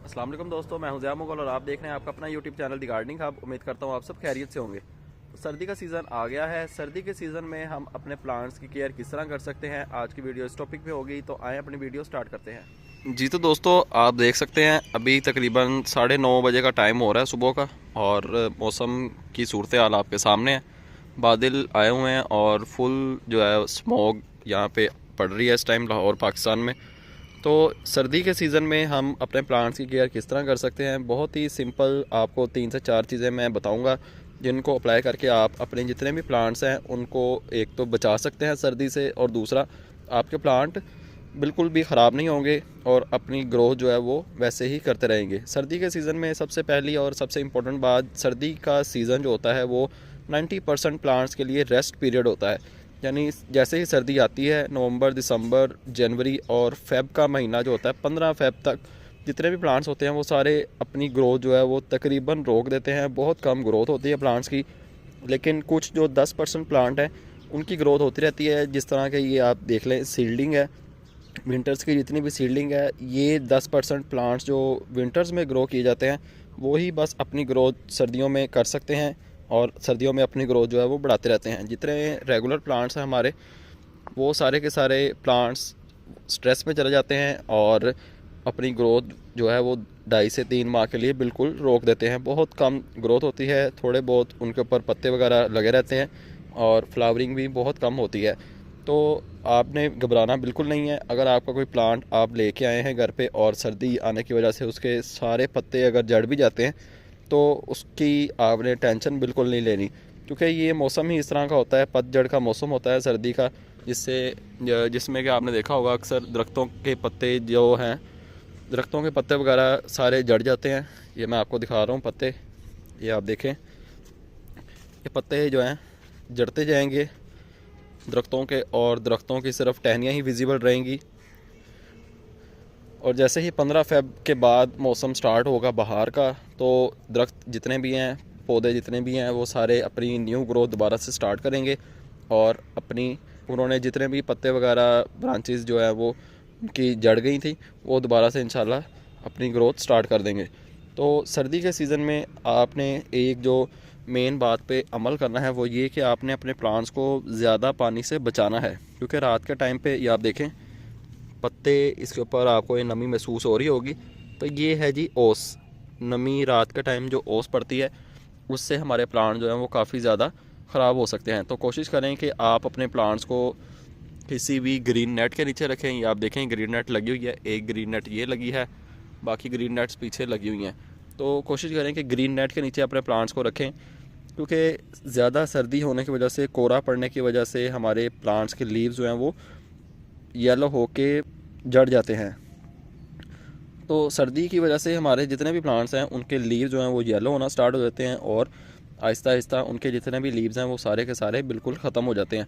अस्सलाम वालेकुम दोस्तों, मैं हूं ज़िया मुगल और आप देख रहे हैं आपका अपना यूट्यूब चैनल दी गार्डनिंग हब। उम्मीद करता हूं आप सब खैरियत से होंगे। तो सर्दी का सीज़न आ गया है। सर्दी के सीज़न में हम अपने प्लांट्स की केयर किस तरह कर सकते हैं, आज की वीडियो इस टॉपिक पे होगी। तो आए अपनी वीडियो स्टार्ट करते हैं। जी तो दोस्तों, आप देख सकते हैं अभी तकरीबन 9:30 बजे का टाइम हो रहा है सुबह का, और मौसम की सूरत हाल आपके सामने है। बादल आए हुए हैं और फुल जो है स्मोक यहाँ पे पड़ रही है इस टाइम लाहौर पाकिस्तान में। तो सर्दी के सीज़न में हम अपने प्लांट्स की केयर किस तरह कर सकते हैं, बहुत ही सिंपल आपको 3 से 4 चीज़ें मैं बताऊंगा, जिनको अप्लाई करके आप अपने जितने भी प्लांट्स हैं उनको एक तो बचा सकते हैं सर्दी से, और दूसरा आपके प्लांट बिल्कुल भी ख़राब नहीं होंगे और अपनी ग्रोथ जो है वो वैसे ही करते रहेंगे। सर्दी के सीज़न में सबसे पहली और सबसे इम्पोर्टेंट बात, सर्दी का सीज़न जो होता है वो 90% प्लांट्स के लिए रेस्ट पीरियड होता है। यानी जैसे ही सर्दी आती है, नवंबर, दिसंबर, जनवरी और फेब का महीना जो होता है, 15 फेब तक जितने भी प्लांट्स होते हैं वो सारे अपनी ग्रोथ जो है वो तकरीबन रोक देते हैं। बहुत कम ग्रोथ होती है प्लांट्स की, लेकिन कुछ जो 10% प्लांट हैं उनकी ग्रोथ होती रहती है। जिस तरह के ये आप देख लें, सीडलिंग है, विंटर्स की जितनी भी सीडलिंग है, ये 10% प्लांट्स जो विंटर्स में ग्रो किए जाते हैं वो ही बस अपनी ग्रोथ सर्दियों में कर सकते हैं, और सर्दियों में अपनी ग्रोथ जो है वो बढ़ाते रहते हैं। जितने रेगुलर प्लांट्स हैं हमारे, वो सारे के सारे प्लांट्स स्ट्रेस में चले जाते हैं और अपनी ग्रोथ जो है वो 2.5 से 3 माह के लिए बिल्कुल रोक देते हैं। बहुत कम ग्रोथ होती है, थोड़े बहुत उनके ऊपर पत्ते वगैरह लगे रहते हैं और फ्लावरिंग भी बहुत कम होती है। तो आपने घबराना बिल्कुल नहीं है। अगर आपका कोई प्लांट आप लेके आए हैं घर पे और सर्दी आने की वजह से उसके सारे पत्ते अगर जड़ भी जाते हैं, तो उसकी आपने टेंशन बिल्कुल नहीं लेनी, क्योंकि ये मौसम ही इस तरह का होता है, पतझड़ का मौसम होता है सर्दी का, जिसमें कि आपने देखा होगा अक्सर दरख्तों के पत्ते जो हैं, दरख्तों के पत्ते वगैरह सारे जड़ जाते हैं। ये मैं आपको दिखा रहा हूँ पत्ते, ये आप देखें, ये पत्ते जो हैं जड़ते जाएंगे दरख्तों के, और दरख्तों की सिर्फ टहनियाँ ही विजिबल रहेंगी। और जैसे ही 15 फेब के बाद मौसम स्टार्ट होगा बाहर का, तो दरख्त जितने भी हैं, पौधे जितने भी हैं, वो सारे अपनी न्यू ग्रोथ दोबारा से स्टार्ट करेंगे, और अपनी उन्होंने जितने भी पत्ते वगैरह ब्रांचेस जो है वो उनकी जड़ गई थी, वो दोबारा से इंशाल्लाह अपनी ग्रोथ स्टार्ट कर देंगे। तो सर्दी के सीज़न में आपने एक जो मेन बात पे अमल करना है वो ये कि आपने अपने प्लांट्स को ज़्यादा पानी से बचाना है, क्योंकि रात के टाइम पे ये आप देखें पत्ते, इसके ऊपर आपको ये नमी महसूस हो रही होगी, तो ये है जी ओस। नमी रात के टाइम जो ओस पड़ती है उससे हमारे प्लांट जो हैं वो काफ़ी ज़्यादा ख़राब हो सकते हैं। तो कोशिश करें कि आप अपने प्लांट्स को किसी भी ग्रीन नेट के नीचे रखें। ये आप देखें ग्रीन नेट लगी हुई है, एक ग्रीन नेट ये लगी है, बाकी ग्रीन नेट्स पीछे लगी हुई हैं। तो कोशिश करें कि ग्रीन नेट के नीचे अपने प्लांट्स को रखें, क्योंकि ज़्यादा सर्दी होने की वजह से, कोहरा पड़ने की वजह से हमारे प्लांट्स के लीव्स जो हैं वो येलो होके जड़ जाते हैं। तो सर्दी की वजह से हमारे जितने भी प्लांट्स हैं उनके लीव्स जो हैं वो येलो होना स्टार्ट हो जाते हैं, और आहिस्ता आहिस्ता उनके जितने भी लीव्स हैं वो सारे के सारे बिल्कुल ख़त्म हो जाते हैं।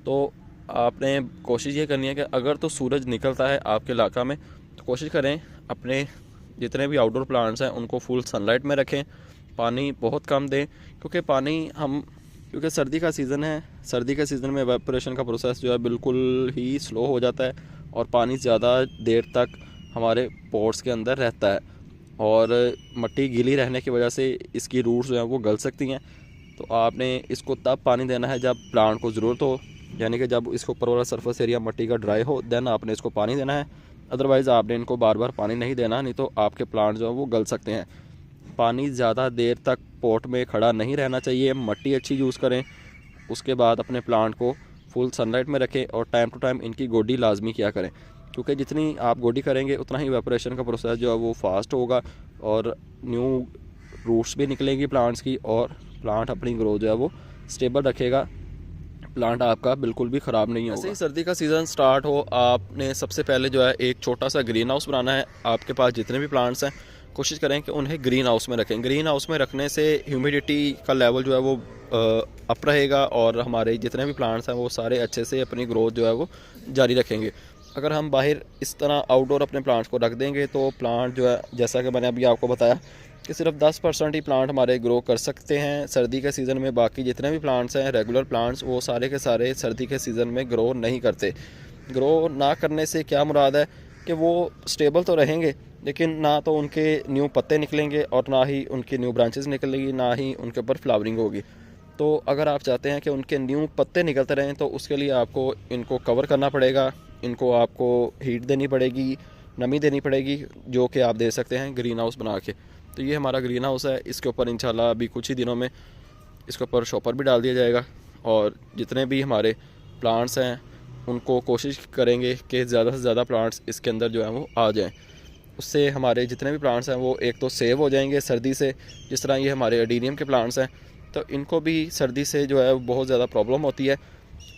तो आपने कोशिश ये करनी है कि अगर तो सूरज निकलता है आपके इलाका में, तो कोशिश करें अपने जितने भी आउटडोर प्लांट्स हैं उनको फुल सनलाइट में रखें। पानी बहुत कम दें, क्योंकि सर्दी का सीज़न है, सर्दी के सीज़न में एवेपोरेशन का प्रोसेस जो है बिल्कुल ही स्लो हो जाता है, और पानी ज़्यादा देर तक हमारे पोर्स के अंदर रहता है, और मिट्टी गीली रहने की वजह से इसकी रूट्स जो हैं वो गल सकती हैं। तो आपने इसको तब पानी देना है जब प्लांट को ज़रूरत हो, यानी कि जब इसके ऊपर वाला सरफेस एरिया मिट्टी का ड्राई हो, देन आपने इसको पानी देना है। अदरवाइज़ आपने इनको बार बार पानी नहीं देना, नहीं तो आपके प्लांट जो है वो गल सकते हैं। पानी ज़्यादा देर तक पॉट में खड़ा नहीं रहना चाहिए, मिट्टी अच्छी यूज़ करें। उसके बाद अपने प्लांट को फुल सनलाइट में रखें, और टाइम टू टाइम इनकी गोडी लाजमी किया करें, क्योंकि जितनी आप गोडी करेंगे उतना ही इवेपोरेशन का प्रोसेस जो है वो फास्ट होगा, और न्यू रूट्स भी निकलेंगी प्लांट्स की, और प्लांट अपनी ग्रोथ जो है वो स्टेबल रखेगा। प्लांट आपका बिल्कुल भी ख़राब नहीं होगा। जैसे ही सर्दी का सीज़न स्टार्ट हो, आपने सबसे पहले जो है एक छोटा सा ग्रीन हाउस बनाना है। आपके पास जितने भी प्लांट्स हैं कोशिश करें कि उन्हें ग्रीन हाउस में रखें। ग्रीन हाउस में रखने से ह्यूमिडिटी का लेवल जो है वो अप रहेगा, और हमारे जितने भी प्लांट्स हैं वो सारे अच्छे से अपनी ग्रोथ जो है वो जारी रखेंगे। अगर हम बाहर इस तरह आउटडोर अपने प्लांट्स को रख देंगे, तो प्लांट जो है, जैसा कि मैंने अभी आपको बताया कि सिर्फ 10% ही प्लांट हमारे ग्रो कर सकते हैं सर्दी के सीज़न में। बाकी जितने भी प्लांट्स हैं रेगुलर प्लांट्स, वो सारे के सारे सर्दी के सीज़न में ग्रो नहीं करते। ग्रो ना करने से क्या मुराद है कि वो स्टेबल तो रहेंगे, लेकिन ना तो उनके न्यू पत्ते निकलेंगे और ना ही उनकी न्यू ब्रांचेस निकलेंगी, ना ही उनके ऊपर फ्लावरिंग होगी। तो अगर आप चाहते हैं कि उनके न्यू पत्ते निकलते रहें तो उसके लिए आपको इनको कवर करना पड़ेगा, इनको आपको हीट देनी पड़ेगी, नमी देनी पड़ेगी, जो कि आप दे सकते हैं ग्रीन हाउस बना के। तो ये हमारा ग्रीन हाउस है, इसके ऊपर इंशाल्लाह अभी कुछ ही दिनों में इसके ऊपर शॉपर भी डाल दिया जाएगा और जितने भी हमारे प्लांट्स हैं उनको कोशिश करेंगे कि ज़्यादा से ज़्यादा प्लांट्स इसके अंदर जो है वो आ जाएं। उससे हमारे जितने भी प्लांट्स हैं वो एक तो सेव हो जाएंगे सर्दी से। जिस तरह ये हमारे एडीनियम के प्लांट्स हैं तो इनको भी सर्दी से जो है बहुत ज़्यादा प्रॉब्लम होती है।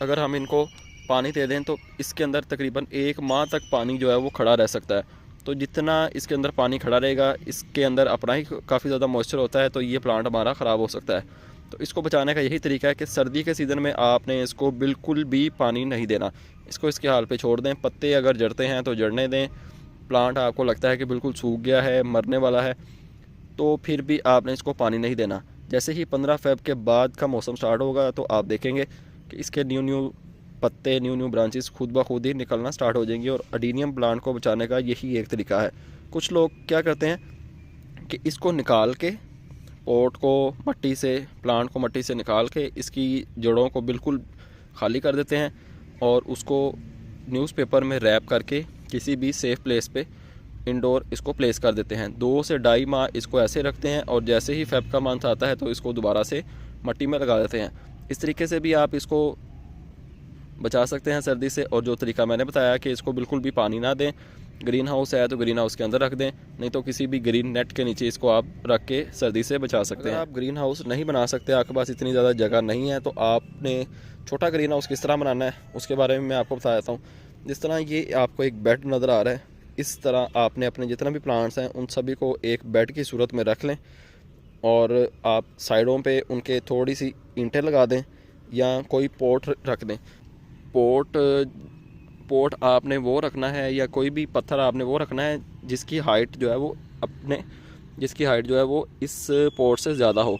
अगर हम इनको पानी दे दें तो इसके अंदर तकरीबन 1 माह तक पानी जो है वो खड़ा रह सकता है। तो जितना इसके अंदर पानी खड़ा रहेगा, इसके अंदर अपना ही काफ़ी ज़्यादा मॉइस्चर होता है, तो ये प्लांट हमारा ख़राब हो सकता है। तो इसको बचाने का यही तरीका है कि सर्दी के सीज़न में आपने इसको बिल्कुल भी पानी नहीं देना, इसको इसके हाल पे छोड़ दें। पत्ते अगर जड़ते हैं तो जड़ने दें। प्लांट आपको लगता है कि बिल्कुल सूख गया है, मरने वाला है, तो फिर भी आपने इसको पानी नहीं देना। जैसे ही 15 फ़रवरी के बाद का मौसम स्टार्ट होगा तो आप देखेंगे कि इसके न्यू पत्ते, न्यू ब्रांचेस खुद ब खुद ही निकलना स्टार्ट हो जाएंगी। और एडीनियम प्लांट को बचाने का यही एक तरीका है। कुछ लोग क्या करते हैं कि इसको निकाल के पॉट को मट्टी से, प्लांट को मट्टी से निकाल के इसकी जड़ों को बिल्कुल खाली कर देते हैं और उसको न्यूज़पेपर में रैप करके किसी भी सेफ़ प्लेस पे इंडोर इसको प्लेस कर देते हैं। 2 से ढाई माह इसको ऐसे रखते हैं और जैसे ही फेब का मंथ आता है तो इसको दोबारा से मट्टी में लगा देते हैं। इस तरीके से भी आप इसको बचा सकते हैं सर्दी से। और जो तरीका मैंने बताया कि इसको बिल्कुल भी पानी ना दें, ग्रीन हाउस है तो ग्रीन हाउस के अंदर रख दें, नहीं तो किसी भी ग्रीन नेट के नीचे इसको आप रख के सर्दी से बचा सकते हैं। आप ग्रीन हाउस नहीं बना सकते, आपके पास इतनी ज़्यादा जगह नहीं है, तो आपने छोटा ग्रीन हाउस किस तरह बनाना है उसके बारे में मैं आपको बता देता हूँ। जिस तरह ये आपको एक बेड नज़र आ रहा है, इस तरह आपने अपने जितना भी प्लांट्स हैं उन सभी को एक बेड की सूरत में रख लें और आप साइडों पे उनके थोड़ी सी ईंटें लगा दें या कोई पोट रख दें। पोट आपने वो रखना है या कोई भी पत्थर आपने वो रखना है जिसकी हाइट जो है वो इस पोट से ज़्यादा हो।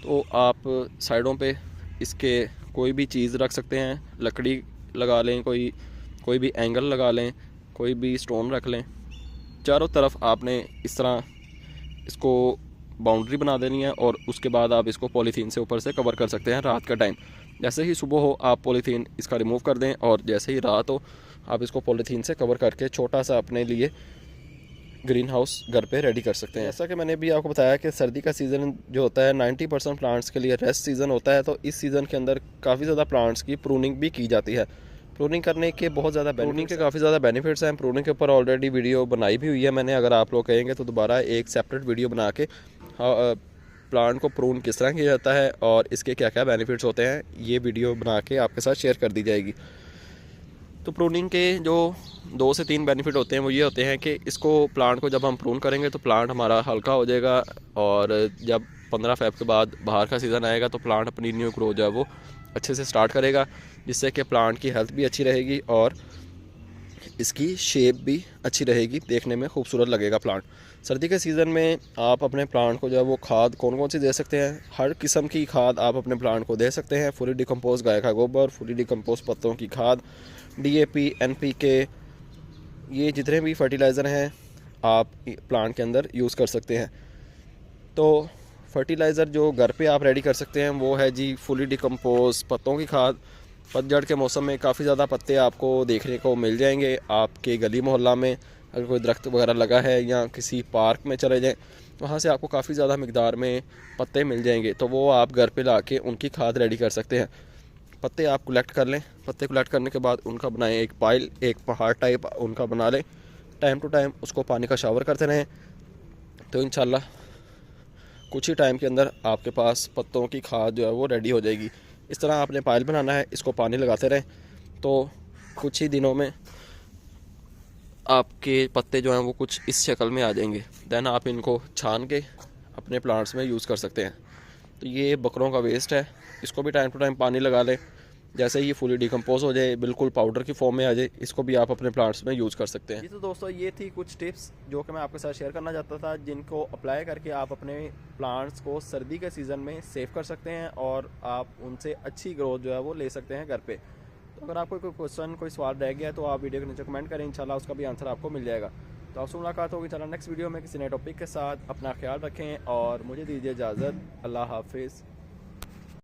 तो आप साइडों पे इसके कोई भी चीज़ रख सकते हैं, लकड़ी लगा लें, कोई भी एंगल लगा लें, कोई भी स्टोन रख लें। चारों तरफ आपने इस तरह इसको बाउंड्री बना देनी है और उसके बाद आप इसको पॉलीथीन से ऊपर से कवर कर सकते हैं रात का टाइम। जैसे ही सुबह हो आप पॉलीथीन इसका रिमूव कर दें और जैसे ही रात हो आप इसको पॉलीथीन से कवर करके छोटा सा अपने लिए ग्रीन हाउस घर पे रेडी कर सकते हैं। जैसा कि मैंने भी आपको बताया कि सर्दी का सीज़न जो होता है 90% प्लांट्स के लिए रेस्ट सीज़न होता है। तो इस सीज़न के अंदर काफ़ी ज़्यादा प्लांट्स की प्रूनिंग भी की जाती है। प्रूनिंग करने के बहुत ज़्यादा काफ़ी ज़्यादा बेनिफिट्स हैं। प्रूनिंग के ऊपर ऑलरेडी वीडियो बनाई भी हुई है मैंने, अगर आप लोग कहेंगे तो दोबारा एक सेपरेट वीडियो बना के प्लांट को प्रून किस तरह किया जाता है और इसके क्या क्या बेनिफिट्स होते हैं ये वीडियो बना के आपके साथ शेयर कर दी जाएगी। तो प्रूनिंग के जो 2 से 3 बेनिफिट होते हैं वो ये होते हैं कि इसको प्लांट को जब हम प्रून करेंगे तो प्लांट हमारा हल्का हो जाएगा और जब 15 फ़रवरी के बाद बाहर का सीज़न आएगा तो प्लांट अपनी न्यू ग्रो जो है वो अच्छे से स्टार्ट करेगा, जिससे कि प्लांट की हेल्थ भी अच्छी रहेगी और इसकी शेप भी अच्छी रहेगी, देखने में खूबसूरत लगेगा प्लांट। सर्दी के सीज़न में आप अपने प्लांट को जो है वो खाद कौन सी दे सकते हैं, हर किस्म की खाद आप अपने प्लांट को दे सकते हैं। फुली डिकम्पोज गाय का गोबर, फुली डिकम्पोज पत्तों की खाद, DAP, NPK, ये जितने भी फर्टिलाइज़र हैं आप प्लांट के अंदर यूज़ कर सकते हैं। तो फर्टिलाइज़र जो घर पे आप रेडी कर सकते हैं वो है जी फुली डिकम्पोज पत्तों की खाद। पतझड़ के मौसम में काफ़ी ज़्यादा पत्ते आपको देखने को मिल जाएंगे। आपके गली मोहल्ला में अगर कोई दरख्त वगैरह लगा है या किसी पार्क में चले जाएं वहाँ से आपको काफ़ी ज़्यादा मिकदार में पत्ते मिल जाएंगे, तो वो आप घर पे ला के उनकी खाद रेडी कर सकते हैं। पत्ते आप कलेक्ट कर लें, पत्ते कलेक्ट करने के बाद उनका बनाएं एक पाइल, एक पहाड़ टाइप उनका बना लें। टाइम टू टाइम उसको पानी का शावर करते रहें, तो इंशाल्लाह कुछ ही टाइम के अंदर आपके पास पत्तों की खाद जो है वो रेडी हो जाएगी। इस तरह आपने पाइल बनाना है, इसको पानी लगाते रहें, तो कुछ ही दिनों में आपके पत्ते जो हैं वो कुछ इस शक्ल में आ जाएंगे। देन आप इनको छान के अपने प्लांट्स में यूज़ कर सकते हैं। तो ये बकरों का वेस्ट है, इसको भी टाइम टू टाइम पानी लगा लें। जैसे ही फुली डिकम्पोज हो जाए, बिल्कुल पाउडर की फॉर्म में आ जाए, इसको भी आप अपने प्लांट्स में यूज़ कर सकते हैं। तो दोस्तों ये थी कुछ टिप्स जो कि मैं आपके साथ शेयर करना चाहता था, जिनको अप्लाई करके आप अपने प्लांट्स को सर्दी के सीज़न में सेव कर सकते हैं और आप उनसे अच्छी ग्रोथ जो है वो ले सकते हैं घर पे। तो अगर आपको कोई क्वेश्चन, कोई सवाल रह गया है तो आप वीडियो के नीचे कमेंट करें, इंशाल्लाह उसका भी आंसर आपको मिल जाएगा। तो आपसे मुलाकात होगी इंशाल्लाह नेक्स्ट वीडियो में किसी नए टॉपिक के साथ। अपना ख्याल रखें और मुझे दीजिए इजाज़त। अल्लाह हाफिज़।